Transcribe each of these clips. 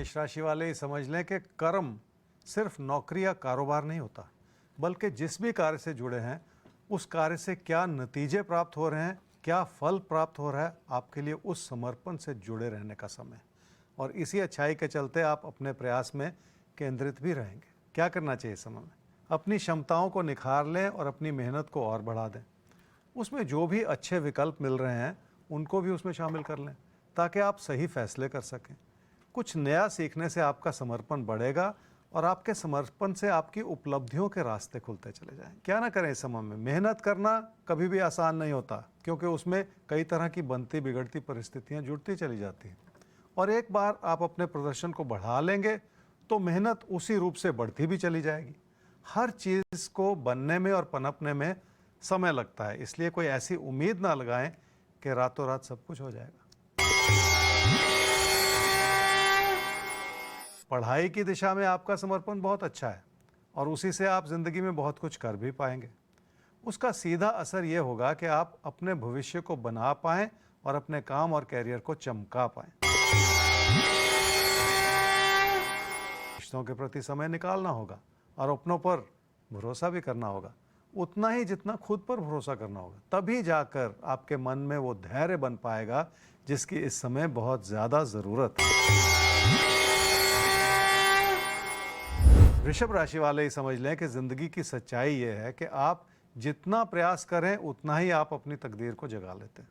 मेष राशि वाले ही समझ लें कि कर्म सिर्फ नौकरी या कारोबार नहीं होता, बल्कि जिस भी कार्य से जुड़े हैं उस कार्य से क्या नतीजे प्राप्त हो रहे हैं, क्या फल प्राप्त हो रहा है, आपके लिए उस समर्पण से जुड़े रहने का समय। और इसी अच्छाई के चलते आप अपने प्रयास में केंद्रित भी रहेंगे। क्या करना चाहिए समय में? अपनी क्षमताओं को निखार लें और अपनी मेहनत को और बढ़ा दें। उसमें जो भी अच्छे विकल्प मिल रहे हैं उनको भी उसमें शामिल कर लें ताकि आप सही फैसले कर सकें। कुछ नया सीखने से आपका समर्पण बढ़ेगा और आपके समर्पण से आपकी उपलब्धियों के रास्ते खुलते चले जाएं। क्या ना करें इस समय में? मेहनत करना कभी भी आसान नहीं होता, क्योंकि उसमें कई तरह की बनती बिगड़ती परिस्थितियां जुड़ती चली जाती हैं। और एक बार आप अपने प्रदर्शन को बढ़ा लेंगे तो मेहनत उसी रूप से बढ़ती भी चली जाएगी। हर चीज़ को बनने में और पनपने में समय लगता है, इसलिए कोई ऐसी उम्मीद ना लगाएं कि रातों रात सब कुछ हो जाएगा। पढ़ाई की दिशा में आपका समर्पण बहुत अच्छा है और उसी से आप जिंदगी में बहुत कुछ कर भी पाएंगे। उसका सीधा असर ये होगा कि आप अपने भविष्य को बना पाएं और अपने काम और कैरियर को चमका पाएं। रिश्तों के प्रति समय निकालना होगा और अपनों पर भरोसा भी करना होगा, उतना ही जितना खुद पर भरोसा करना होगा। तभी जाकर आपके मन में वो धैर्य बन पाएगा जिसकी इस समय बहुत ज्यादा जरूरत है। वृषभ राशि वाले ही समझ लें कि जिंदगी की सच्चाई ये है कि आप जितना प्रयास करें उतना ही आप अपनी तकदीर को जगा लेते हैं।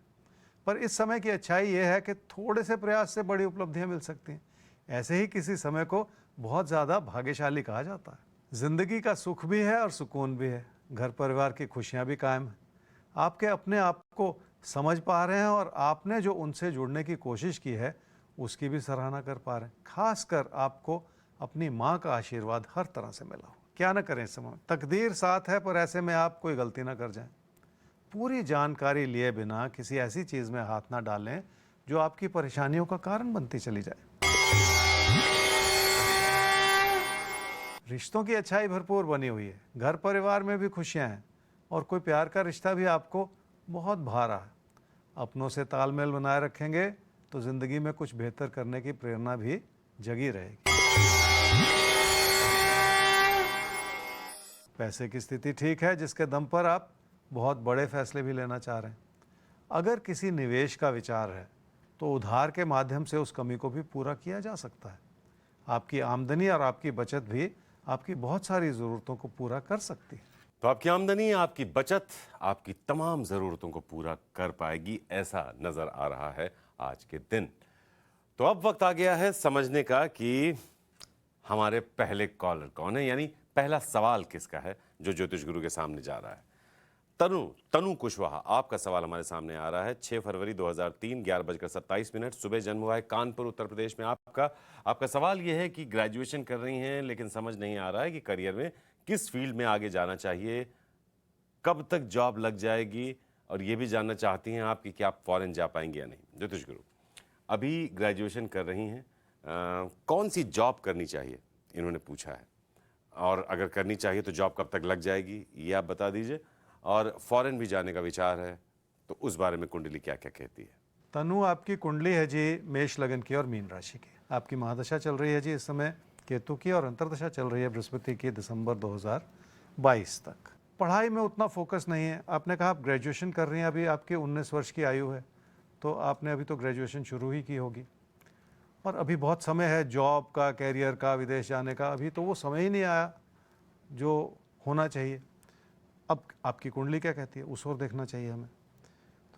पर इस समय की अच्छाई ये है कि थोड़े से प्रयास से बड़ी उपलब्धियां मिल सकती हैं। ऐसे ही किसी समय को बहुत ज़्यादा भाग्यशाली कहा जाता है। जिंदगी का सुख भी है और सुकून भी है, घर परिवार की खुशियां भी कायम हैं। आपके अपने आप को समझ पा रहे हैं और आपने जो उनसे जुड़ने की कोशिश की है उसकी भी सराहना कर पा रहे हैं। खासकर आपको अपनी माँ का आशीर्वाद हर तरह से मिला हो। क्या न करें इस समय? तकदीर साथ है, पर ऐसे में आप कोई गलती ना कर जाएं। पूरी जानकारी लिए बिना किसी ऐसी चीज में हाथ ना डालें जो आपकी परेशानियों का कारण बनती चली जाए। रिश्तों की अच्छाई भरपूर बनी हुई है, घर परिवार में भी खुशियां हैं और कोई प्यार का रिश्ता भी आपको बहुत भा रहा है। अपनों से तालमेल बनाए रखेंगे तो जिंदगी में कुछ बेहतर करने की प्रेरणा भी जगी रहेगी। पैसे की स्थिति ठीक है, जिसके दम पर आप बहुत बड़े फैसले भी लेना चाह रहे हैं। अगर किसी निवेश का विचार है तो उधार के माध्यम से उस कमी को भी पूरा किया जा सकता है। आपकी आमदनी और आपकी बचत भी आपकी बहुत सारी ज़रूरतों को पूरा कर सकती है। तो आपकी आमदनी, आपकी बचत आपकी तमाम ज़रूरतों को पूरा कर पाएगी, ऐसा नज़र आ रहा है आज के दिन। तो अब वक्त आ गया है समझने का कि हमारे पहले कॉलर कौन है, यानी पहला सवाल किसका है जो ज्योतिष गुरु के सामने जा रहा है। तनु कुशवाहा, आपका सवाल हमारे सामने आ रहा है। 6 फरवरी 2003, 11:27 सुबह जन्म हुआ है, कानपुर उत्तर प्रदेश में। आपका सवाल यह है कि ग्रेजुएशन कर रही हैं लेकिन समझ नहीं आ रहा है कि करियर में किस फील्ड में आगे जाना चाहिए, कब तक जॉब लग जाएगी, और ये भी जानना चाहती हैं आप कि क्या आप फॉरेन जा पाएंगे या नहीं। ज्योतिष गुरु, अभी ग्रेजुएशन कर रही हैं, कौन सी जॉब करनी चाहिए इन्होंने पूछा है, और अगर करनी चाहिए तो जॉब कब तक लग जाएगी ये आप बता दीजिए। और फॉरेन भी जाने का विचार है तो उस बारे में कुंडली क्या क्या कहती है। तनु, आपकी कुंडली है जी मेष लगन की और मीन राशि की। आपकी महादशा चल रही है जी इस समय केतु की, और अंतर्दशा चल रही है बृहस्पति की दिसंबर 2022 तक। पढ़ाई में उतना फोकस नहीं है। आपने कहा आप ग्रेजुएशन कर रही हैं, अभी आपकी 19 वर्ष की आयु है, तो आपने अभी तो ग्रेजुएशन शुरू ही की होगी और अभी बहुत समय है जॉब का, कैरियर का, विदेश जाने का। अभी तो वो समय ही नहीं आया जो होना चाहिए। अब आपकी कुंडली क्या कहती है, उस ओर देखना चाहिए हमें।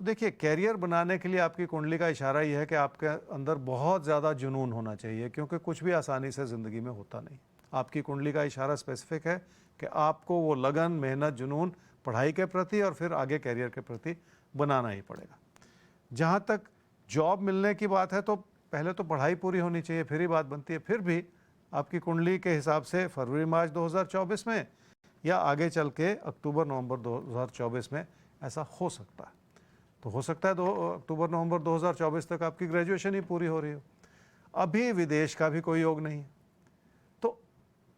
तो देखिए, कैरियर बनाने के लिए आपकी कुंडली का इशारा यह है कि आपके अंदर बहुत ज़्यादा जुनून होना चाहिए, क्योंकि कुछ भी आसानी से ज़िंदगी में होता नहीं। आपकी कुंडली का इशारा स्पेसिफिक है कि आपको वो लगन, मेहनत, जुनून पढ़ाई के प्रति और फिर आगे कैरियर के प्रति बनाना ही पड़ेगा। जहाँ तक जॉब मिलने की बात है तो पहले तो पढ़ाई पूरी होनी चाहिए, फिर ही बात बनती है। फिर भी आपकी कुंडली के हिसाब से फरवरी मार्च 2024 में या आगे चल के अक्टूबर नवंबर 2024 में ऐसा हो सकता है। तो हो सकता है अक्टूबर नवंबर 2024 तक आपकी ग्रेजुएशन ही पूरी हो रही हो। अभी विदेश का भी कोई योग नहीं है। तो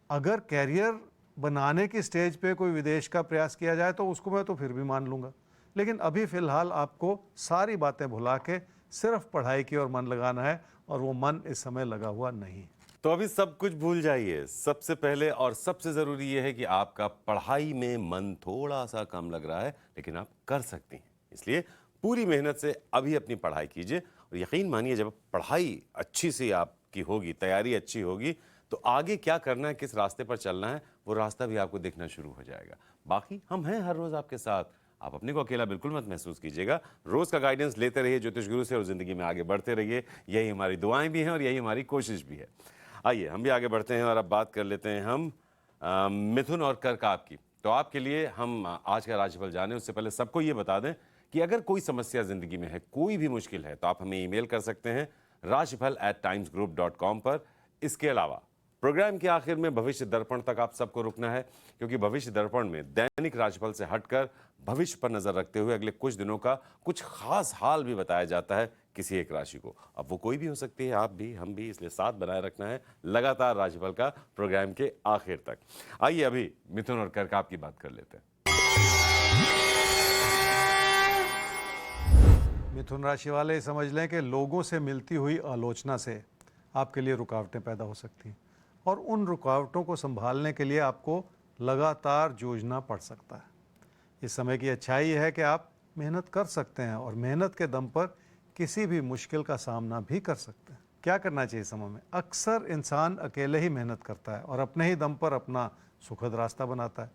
अगर कैरियर बनाने की स्टेज पे कोई विदेश का प्रयास किया जाए तो उसको मैं तो फिर भी मान लूँगा, लेकिन अभी फ़िलहाल आपको सारी बातें भुला के सिर्फ पढ़ाई की ओर मन लगाना है, और वो मन इस समय लगा हुआ नहीं है। तो अभी सब कुछ भूल जाइए। सबसे पहले और सबसे जरूरी यह है कि आपका पढ़ाई में मन थोड़ा सा कम लग रहा है, लेकिन आप कर सकती हैं। इसलिए पूरी मेहनत से अभी अपनी पढ़ाई कीजिए और यकीन मानिए जब पढ़ाई अच्छी से आपकी होगी, तैयारी अच्छी होगी, तो आगे क्या करना है, किस रास्ते पर चलना है, वो रास्ता भी आपको दिखना शुरू हो जाएगा। बाकी हम हैं हर रोज आपके साथ। आप अपने को अकेला बिल्कुल मत महसूस कीजिएगा। रोज का गाइडेंस लेते रहिए ज्योतिष गुरु से और जिंदगी में आगे बढ़ते रहिए। यही हमारी दुआएं भी हैं और यही हमारी कोशिश भी है। आइए हम भी आगे बढ़ते हैं और अब बात कर लेते हैं हम मिथुन और कर्क आपकी। तो आपके लिए हम आज का राशिफल जाने उससे पहले सबको ये बता दें कि अगर कोई समस्या जिंदगी में है, कोई भी मुश्किल है, तो आप हमें ईमेल कर सकते हैं rashifal@timesgroup.com पर। इसके अलावा प्रोग्राम के आखिर में भविष्य दर्पण तक आप सबको रुकना है, क्योंकि भविष्य दर्पण में दैनिक राशिफल से हटकर भविष्य पर नजर रखते हुए अगले कुछ दिनों का कुछ खास हाल भी बताया जाता है किसी एक राशि को। अब वो कोई भी हो सकती है, आप भी, हम भी, इसलिए साथ बनाए रखना है लगातार राशिफल का प्रोग्राम के आखिर तक। आइए अभी मिथुन और कर्क आपकी बात कर लेते हैं। मिथुन राशि वाले समझ लें कि लोगों से मिलती हुई आलोचना से आपके लिए रुकावटें पैदा हो सकती हैं और उन रुकावटों को संभालने के लिए आपको लगातार जूझना पड़ सकता है। इस समय की अच्छाई है कि आप मेहनत कर सकते हैं और मेहनत के दम पर किसी भी मुश्किल का सामना भी कर सकते हैं। क्या करना चाहिए इस समय में? अक्सर इंसान अकेले ही मेहनत करता है और अपने ही दम पर अपना सुखद रास्ता बनाता है,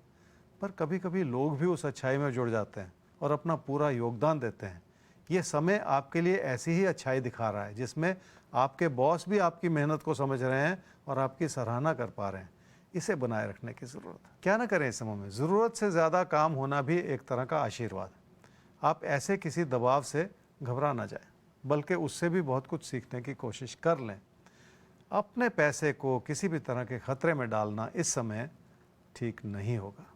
पर कभी कभी लोग भी उस अच्छाई में जुड़ जाते हैं और अपना पूरा योगदान देते हैं। ये समय आपके लिए ऐसी ही अच्छाई दिखा रहा है जिसमें आपके बॉस भी आपकी मेहनत को समझ रहे हैं और आपकी सराहना कर पा रहे हैं। इसे बनाए रखने की ज़रूरत है। क्या ना करें इस समय में? ज़रूरत से ज़्यादा काम होना भी एक तरह का आशीर्वाद है। आप ऐसे किसी दबाव से घबरा ना जाए, बल्कि उससे भी बहुत कुछ सीखने की कोशिश कर लें। अपने पैसे को किसी भी तरह के खतरे में डालना इस समय ठीक नहीं होगा।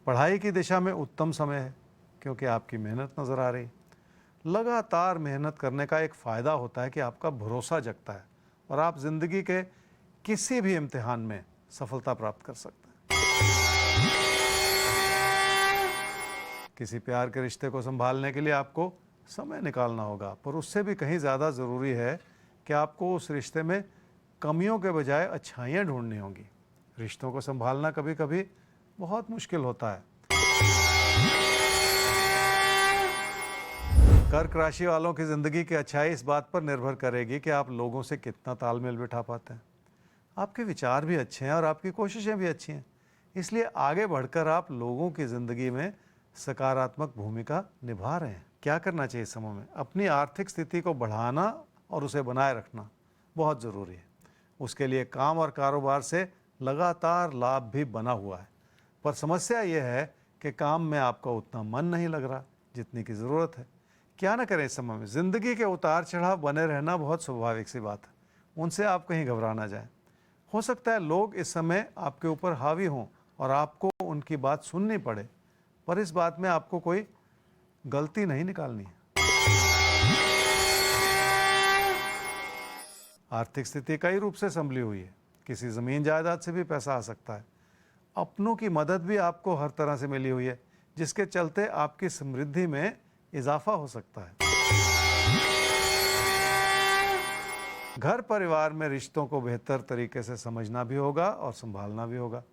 पढ़ाई की दिशा में उत्तम समय है, क्योंकि आपकी मेहनत नज़र आ रही है। लगातार मेहनत करने का एक फ़ायदा होता है कि आपका भरोसा जगता है और आप ज़िंदगी के किसी भी इम्तिहान में सफलता प्राप्त कर सकते हैं। किसी प्यार के रिश्ते को संभालने के लिए आपको समय निकालना होगा, पर उससे भी कहीं ज़्यादा ज़रूरी है कि आपको उस रिश्ते में कमियों के बजाय अच्छाइयाँ ढूंढनी होंगी। रिश्तों को संभालना कभी कभी बहुत मुश्किल होता है। कर्क राशि वालों की ज़िंदगी की अच्छाई इस बात पर निर्भर करेगी कि आप लोगों से कितना तालमेल बिठा पाते हैं। आपके विचार भी अच्छे हैं और आपकी कोशिशें भी अच्छी हैं, इसलिए आगे बढ़कर आप लोगों की ज़िंदगी में सकारात्मक भूमिका निभा रहे हैं। क्या करना चाहिए इस समय में? अपनी आर्थिक स्थिति को बढ़ाना और उसे बनाए रखना बहुत ज़रूरी है। उसके लिए काम और कारोबार से लगातार लाभ भी बना हुआ है, पर समस्या यह है कि काम में आपका उतना मन नहीं लग रहा जितनी की ज़रूरत है। क्या ना करें इस समय में? ज़िंदगी के उतार चढ़ाव बने रहना बहुत स्वाभाविक सी बात है, उनसे आप कहीं घबरा ना जाएं। हो सकता है लोग इस समय आपके ऊपर हावी हों और आपको उनकी बात सुननी पड़े, पर इस बात में आपको कोई गलती नहीं निकालनी है। आर्थिक स्थिति कई रूप से संभली हुई है, किसी ज़मीन जायदाद से भी पैसा आ सकता है। अपनों की मदद भी आपको हर तरह से मिली हुई है, जिसके चलते आपकी समृद्धि में इजाफा हो सकता है। घर परिवार में रिश्तों को बेहतर तरीके से समझना भी होगा और संभालना भी होगा।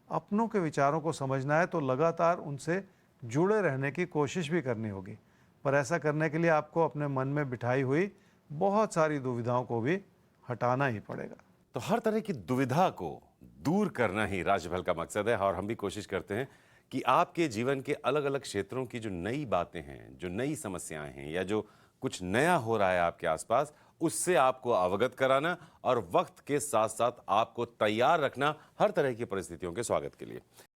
अपनों के विचारों को समझना है तो लगातार उनसे जुड़े रहने की कोशिश भी करनी होगी, पर ऐसा करने के लिए आपको अपने मन में बिठाई हुई बहुत सारी दुविधाओं को भी हटाना ही पड़ेगा। तो हर तरह की दुविधा को दूर करना ही राशिफल का मकसद है और हम भी कोशिश करते हैं कि आपके जीवन के अलग अलग क्षेत्रों की जो नई बातें हैं, जो नई समस्याएं हैं या जो कुछ नया हो रहा है आपके आसपास, उससे आपको अवगत कराना और वक्त के साथ साथ आपको तैयार रखना हर तरह की परिस्थितियों के स्वागत के लिए।